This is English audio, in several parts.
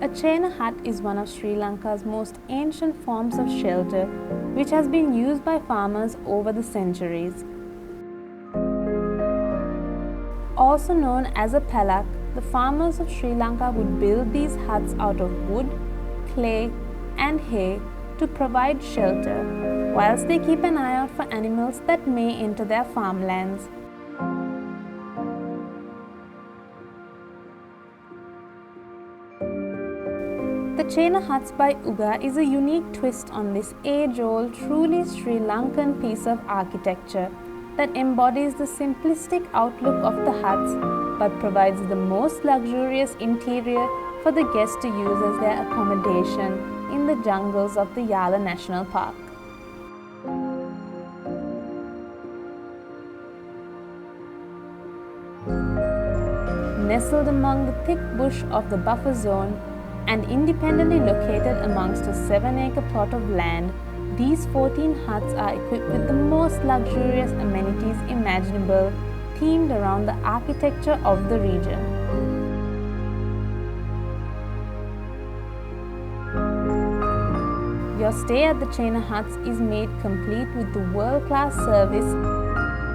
A Chena hut is one of Sri Lanka's most ancient forms of shelter, which has been used by farmers over the centuries. Also known as a palak, the farmers of Sri Lanka would build these huts out of wood, clay, and hay to provide shelter, whilst they keep an eye out for animals that may enter their farmlands. The Chena Huts by Uga is a unique twist on this age-old, truly Sri Lankan piece of architecture that embodies the simplistic outlook of the huts but provides the most luxurious interior for the guests to use as their accommodation in the jungles of the Yala National Park. Nestled among the thick bush of the buffer zone and independently located amongst a 7-acre plot of land, these 14 huts are equipped with the most luxurious amenities imaginable, themed around the architecture of the region. Your stay at the Chena Huts is made complete with the world-class service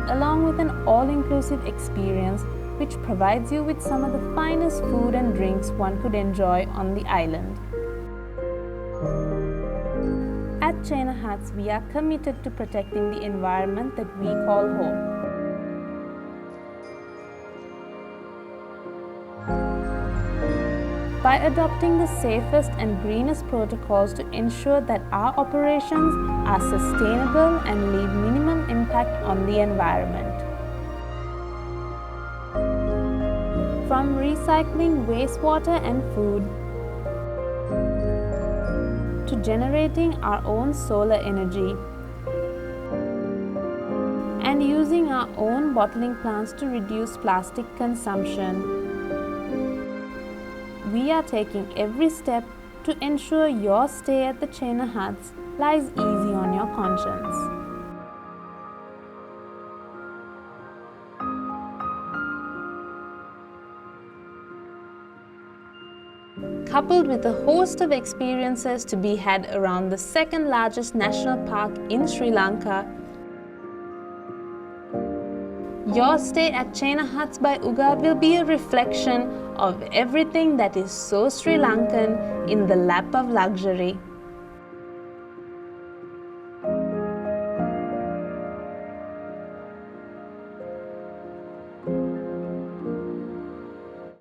along with an all-inclusive experience which provides you with some of the finest food and drinks one could enjoy on the island. At Chena Huts, we are committed to protecting the environment that we call home. By adopting the safest and greenest protocols to ensure that our operations are sustainable and leave minimum impact on the environment. From recycling wastewater and food to generating our own solar energy and using our own bottling plants to reduce plastic consumption, we are taking every step to ensure your stay at the Chena Huts lies easy on your conscience. Coupled with a host of experiences to be had around the second largest national park in Sri Lanka, your stay at Chena Huts by Uga will be a reflection of everything that is so Sri Lankan in the lap of luxury.